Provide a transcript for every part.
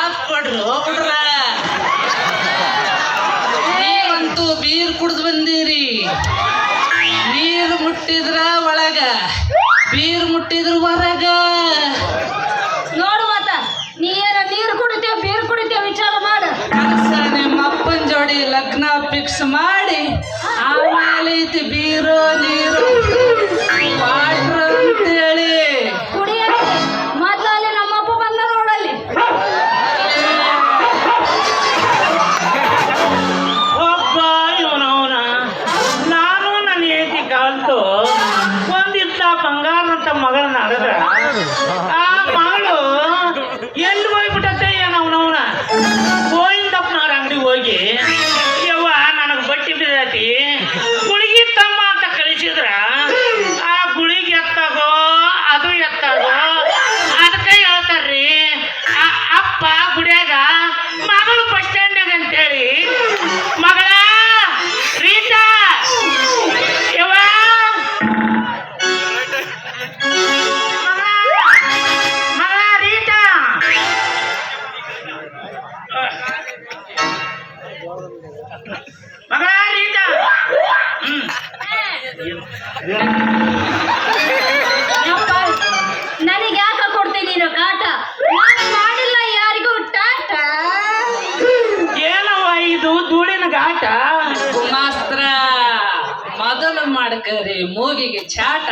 ಮಾತ್ ಕೊಡ್ರಿ ಹೋಗ್ಬಿಡ್ರ. ನೀವಂತೂ ಬೀರ್ ಕುಡ್ದು ಬಂದೀರಿ. ನೀರು ಮುಟ್ಟಿದ್ರ ಒಳಗ, ಬೀರ್ ಮುಟ್ಟಿದ್ರ ಹೊರಗ. ನೋಡು ಮತ್ತ ನೀ ಏನ ನೀರು ಕುಡಿತೇವ ಬೀರ್ ಕುಡಿತೇವ ವಿಚಾರ ಮಾಡ. ಕನಸ ನಿಮ್ಮ ಅಪ್ಪನ ಜೋಡಿ ಲಗ್ನ ಫಿಕ್ಸ್ ಮಾಡಿ ಆಮೇಲೆ ಐತಿ ಬೀರು ನೀರು ವಾಟ್ರ್ ಅಂತೇಳಿ ಕುಡಿಯಕ್ಕೆ ಮೊದ್ಲು ಅಲ್ಲಿ ನಮ್ಮಪ್ಪ ಬಂದ ನೋಡಲ್ಲಿ. ಒಬ್ಬ ಇವನವನ ನಾನು ನನ್ನ ಹೆಂಡತಿ ಕಲ್ತು ಒಂದಿತ್ತ ಬಂಗಾರ ಅಂತ ಮಗಳನ್ನ ಅಡದ್ರ ಆ ಮಗಳು ಎಲ್ಲಿ ಹೋಗ್ಬಿಟ್ಟತ್ತೆ ಏನವನವನ ಗೋವಿಂದಪ್ಪನವ್ರ ಅಂಗಡಿಗೆ ಹೋಗಿ ಯವ್ವ ನನಗೆ ಬಟ್ಟಿ ಬಿದ್ದೈತಿ ಗುಳಿಗೆ ತಮ್ಮ ಅಂತ ಕಳಿಸಿದ್ರ ಆ ಗುಳಿಗೆ ಎತ್ತಾಗೋ ಅದು ಎತ್ತಾಗೋ ಅದಕ್ಕೆ ಹೇಳ್ತಾರ್ರಿ ಆ ಅಪ್ಪ ಗುಡಿಯಾಗ ಮಗಳು ಬಸ್ ಸ್ಟ್ಯಾಂಡ್ನಾಗ ಅಂತೇಳಿ ಮಗಳ ರೀಟಾ ಯವ್ವ ಮಗಳ ರೀಟಾ ಮಗಳ ರೀಟಾ ಯಪ್ಪ ನನಗೆ ಯಾಕ ಕೊಡ್ತೀನಿ ನೀನು ಕಾಟ? ನಾನು ಮಾಡಿಲ್ಲ ಯಾರಿಗೂ ಟಾಟ. ಏನವ್ವ ಇದು ಧೂಳಿನ ಘಾಟ ಮಾಸ್ತ್ರ ಮೊದಲು ಮಾಡ್ಕರಿ ಮೂಗಿಗೆ ಚಾಟ.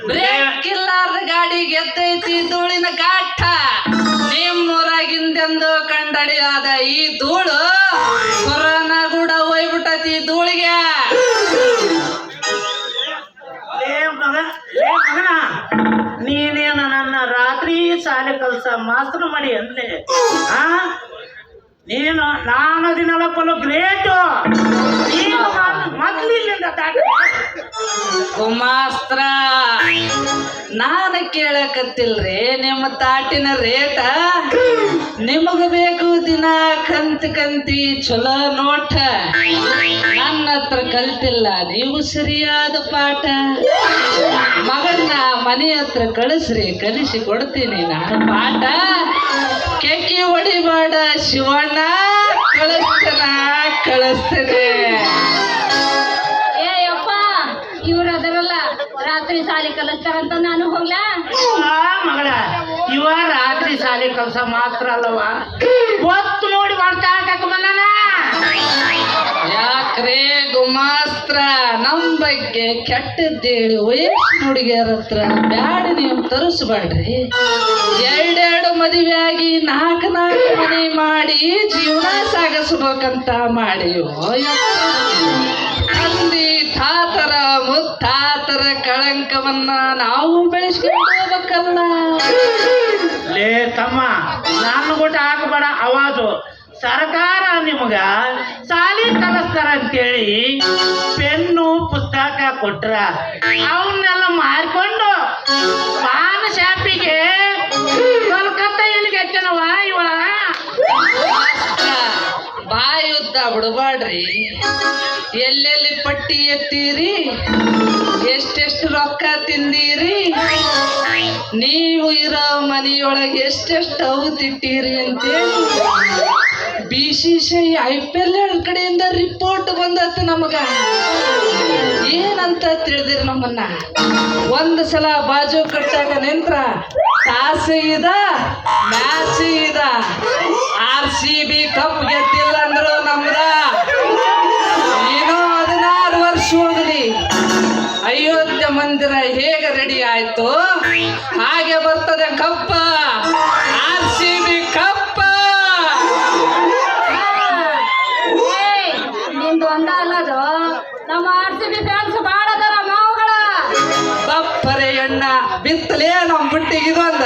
ಬ್ರೇಕ್ ಇಲ್ಲಾರ್ದ ಗಾಡಿ ಗೆದ್ದೈತಿ ಧೂಳಿನ ಘಾಟ. ನಿಮ್ಮೂರಾಗಿಂದೆಂದು ಕಂಡಡಿಯಾದ ಈ ಧೂಳು ಕೊರೋನಾ ಕೂಡ ಹೋಯ್ಬಿಟ್ಟತಿ ಧೂಳಿಗೆ. ಲೇ ಮಗನ ನೀನೇನು ನನ್ನ ರಾತ್ರಿ ಶಾಲೆ ಕಲ್ಸ ಮಾಸ್ತರ ಮಾಡಿ ಅಂದೆ ಆ ನೀನು ನಾನು ಅದಿನಲ್ಲಪ್ಪಲು ಗ್ರೇಟು ನೀನು ಮೊದ್ಲು ಇಲ್ಲಿಂದ ತಾಟ ಗುಮಾಸ್ತ್ರ ನಾನು ಕೇಳಕತ್ತಿಲ್ರಿ ನಿಮ್ಮ ತಾಟಿನ ರೇಟ. ನಿಮಗ ಬೇಕು ದಿನ ಕಂತಿ ಚಲೋ ನೋಟ. ನನ್ನ ಹತ್ರ ಕಲ್ತಿಲ್ಲ ನೀವು ಸರಿಯಾದ ಪಾಠ. ಮಗನ್ನ ಮನೆ ಹತ್ರ ಕಳಿಸ್ರಿ ಕಲಿಸಿ ಕೊಡ್ತೀನಿ ನಾನು ಪಾಠ. ಕೆಕ್ಕಿ ಹೊಡಿಬೇಡ ಶಿವಣ್ಣ ಕಳಿಸ್ತೇನೆ. ಏ ಯಪ್ಪ ಇವ್ರು ಅದರಲ್ಲ ರಾತ್ರಿ ಶಾಲೆ ಕಲಿಸ್ತಾರಂತ ನಾನು ಹೋಗ್ಲಾ? ಮಗಳ ಇವ ರಾತ್ರಿ ಶಾಲೆ ಕಲ್ಸ ಮಾತ್ರ ಅಲ್ಲವ ಹೊತ್ತು ನೋಡಿ ಮಾಡ್ತಾಕ ಬಂದಾನ. ಯಾಕ್ರೇ ಗುಮಾಸ್ತ್ರ ನಮ್ ಬಗ್ಗೆ ಕೆಟ್ಟದ್ದೇಳಿ ವಯಸ್ಸು ಹುಡುಗಿಯರ ಹತ್ರ ಬ್ಯಾಡ ನೀವು ತರಿಸ್ಬೇಡ್ರಿ. ಎರಡೆರಡು ಮದುವೆ ಆಗಿ ನಾಲ್ಕು ಮನೆ ಮಾಡಿ ಜೀವನ ಸಾಗಿಸ್ಬೇಕಂತ ಮಾಡಿ ತಂದಿ ತಾತರ ಮುತ್ತಾತರ ಕಳಂಕವನ್ನ ನಾವು ಬೆಳೆಸ್ಕೊಂಡ್ಬೇಕಲ್ಲ. ಲೇ ತಮ್ಮ ನಾನು ಕೊಟ್ಟು ಹಾಕಬೇಡ ಅವಾಜು. ಸರ್ಕಾರ ನಿಮಗ ಶಾಲೆ ಕಲಿಸ್ತಾರ ಅಂತೇಳಿ ಪೆನ್ನು ಪುಸ್ತಕ ಕೊಟ್ರ ಅವನ್ನೆಲ್ಲ ಮಾರ್ಕೊಂಡು ಪಾನ ಶಾಪಿಗೆ ಕಲ್ಕತ್ತ ಎಲ್ಲಿಗೆ ಹಚ್ಚನವ ಇವ. ಬಾಯುದ್ದ ಬಿಡಬಾಡ್ರಿ. ಎಲ್ಲೆಲ್ಲಿ ಪಟ್ಟಿ ಎತ್ತೀರಿ, ಎಷ್ಟೆಷ್ಟು ರೊಕ್ಕ ತಿಂದೀರಿ, ನೀವು ಇರೋ ಮನೆಯೊಳಗೆ ಎಷ್ಟೆಷ್ಟು ಅವು ತಿಟ್ಟೀರಿ ಅಂತೇಳಿ BCCI IPL ಕಡೆಯಿಂದ ರಿಪೋರ್ಟ್ ಬಂದತ್ತು ನಮಗ. ಏನಂತ ತಿಳಿದಿರಿ ನಮ್ಮನ್ನ? ಒಂದು ಸಲ ಬಾಜು ಕಟ್ಟಾಗ ನಿಂತ್ರ ಟಾಸ್ ಇದ ಮ್ಯಾಚ್ ಇದ RCB ಕಪ್ ಗೆದ್ದಿಲ್ಲ ಅಂದ್ರು ನಮ್ದ. ಏನೋ 16 ವರ್ಷ ಹೋಗಲಿ ಅಯೋಧ್ಯೆ ಮಂದಿರ ಹೇಗೆ ರೆಡಿ ಆಯ್ತು ಹಾಗೆ ಬರ್ತದೆ ಕಪ್ಪ. RCB ಕಪ್ಪ. ನಿಂದು ಒಂದ ಅಲ್ಲದು ನಮ್ಮ RCB ಫ್ಯಾನ್ಸ್ ಬಾಳ ಅದಾರ ಮಾವುಗಳ. ಬಪ್ಪರೆ ಎಣ್ಣ ಬಿತ್ತಲೇ ನಮ್ ಬಿಟ್ಟಿಗೆ ಇದೊಂದ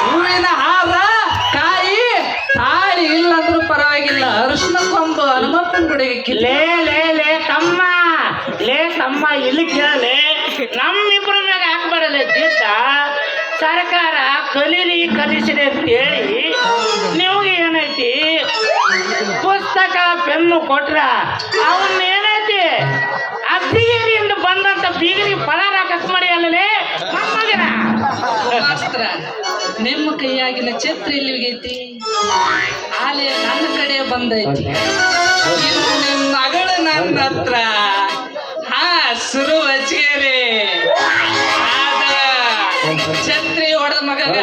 ಹೂವಿನ ಹಾರ ಕಾಯಿ ತಾಳಿ ಇಲ್ಲಂದ್ರೂ ಪರವಾಗಿಲ್ಲ. ಅರಿಶಿನ ಕೊಂಬು ಹನುಮಪ್ಪನ ಗುಡಿಗೆ ಲೇ ಲೇ ಲೇ ತಮ್ಮ ಲೇ ತಮ್ಮ ಇಲ್ಲಿ ಕೇಳಲೆ ನಮ್ಮಿಬ್ಬರ ಮ್ಯಾಗ ಹಾಕ್ಬಾರಲ್ಲ ಜೀತ. ಸರ್ಕಾರ ಕಲೀರಿ ಕಲಿಸಿದೆ ಅಂತೇಳಿ ನಿಮಗೆ ಏನೈತಿ ಪುಸ್ತಕ ಪೆನ್ನು ಕೊಟ್ರ ಅವನ್ನ ಏನೈತಿ ಆ ಬೀಗರಿಯಿಂದ ಬಂದಂತ ಬೀಗರಿಗೆ ಪಲಾರ ಕಟ್ ಮಾಡಿ ಅಲ್ಲಲೇ ನಮ್ಮಗನ. ಮಾಸ್ತ್ರ ನಿಮ್ಮ ಕೈಯಾಗಿನ ಛತ್ರ ಎಲ್ಲಿಗೈತಿ ಆಲೆ ನನ್ನ ಕಡೆ ಬಂದೈತಿ ಇನ್ನು ನಿಮ್ಮ ಮಗಳು ನನ್ನ ಹತ್ರ ಹಾ ಸುರು ಹಚ್ಕೇರಿ ಆದ ಛತ್ರಿ ಹೊಡೆದ ಮಗಗ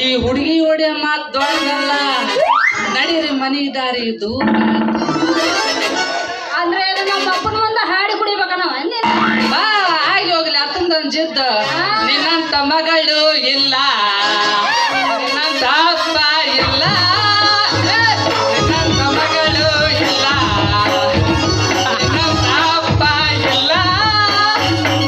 ಈ ಹುಡುಗಿ ಹೊಡೆಯ ಮಾತು ದೊಡ್ಡದಲ್ಲ ನಡೀರಿ ಮನಿ ದಾರಿ ದೂರ ಅಂದ್ರೆ ನಮ್ಮ ಅಪ್ಪನ ಮುಂದೆ ಹಾಡಿ ಕುಡಿಬೇಕನ ಬಾ ಆಗಿ ಹೋಗ್ಲಿ ಅತ್ತಂದನ್ ಜಿದ್ದ ನಿನ್ನಂತ ಮಗಳು ಇಲ್ಲ ನಿನ್ನಂತ ಅಪ್ಪ ಇಲ್ಲ ನಿನ್ನಂತ ಮಗಳು ಇಲ್ಲ ನಿನ್ನಂತ ಅಪ್ಪ ಇಲ್ಲ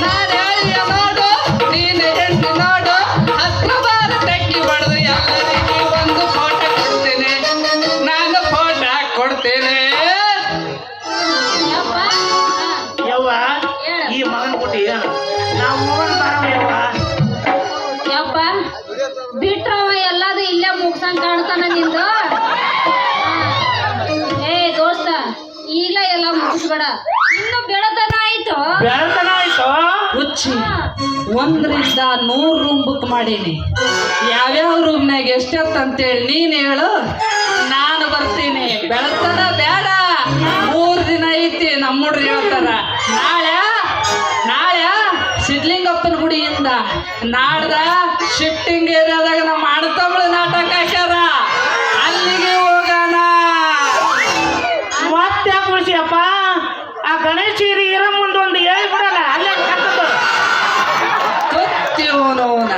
ನಾನು ಹೇಳಿಯ ನೋಡು ನೀನು ಹೆಣ್ಣು ನೋಡು ಹತ್ರ ಬಾರ ತೆಕ್ಕಿ ಹೊಡೆದು ಎಲ್ಲರಿಗೆ ಒಂದು ಫೋಟೋ ಕೊಡ್ತೇನೆ ನಾನು ಫೋಟೋ ಕೊಡ್ತೇನೆ ಯವ್ವ ಈ ಮಗನ ಕೊಟ್ಟು ಏನು ನಾವು ಹೋಗೋಣ ಬರವ ಯವ್ವ ಯಪ್ಪ ಬಿಟ್ರವ ಎಲ್ಲದು ಇಲ್ಲೇ ಮುಗ್ಸಂಗ್ ಕಾಣ್ತಾನ ನಿಂದು ಏ ದೋಸ್ತ ಈಗ ಎಲ್ಲ ಮುಗಿಸ್ಬೇಡ ಇನ್ನು ಬೆಳತನ ಆಯ್ತು ಬೆಳತನ ಆಯ್ತು ಹುಚ್ಚಿ 1ರಿಂದ 100 ರೂಮ್ ಬುಕ್ ಮಾಡೀನಿ ಯಾವ್ಯಾವ ರೂಮ್ನಾಗ ಎಷ್ಟೆತ್ತ ಅಂತೇಳಿ ನೀನ್ ಹೇಳು ನಾನು ಬರ್ತೀನಿ ಬೆಳತನ ಬೇಡ 3 ದಿನ ಐತಿ ನಮ್ಮ ಹುಡ್ರು ಹೇಳ್ತಾರ ನಾಳೆ ಸಿದ್ಲಿಂಗಪ್ಪನ ಗುಡಿಯಿಂದ ನಾಡ್ದ ಶಿಫ್ಟಿಂಗ್ ಏರಿಯಾದಾಗ ನಮ್ಮ ಅಣ್ಣತಮ್ಮಳ ನಾಟಕ ಹಾಕ್ಯಾರ ಅಲ್ಲಿಗೆ ಹೋಗೋಣ ಮತ್ತೆ ಕುಳಿಸಿಯಪ್ಪ ಆ ಗಣೇಶ ಇರೋ ಮುಂದೆ ಒಂದು ಹೇಳ್ಬಿಡಲ್ಲ ಅಲ್ಲೇ ಕಟ್ಟದು ಗೊತ್ತಿವನವನ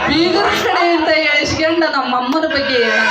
ಬೀಗರ ಕಡೆಯಿಂದ ಎಳಿಸ್ಕೊಂಡ ನಮ್ಮ ಅಮ್ಮನ ಬಗ್ಗೆ ಹೇಳ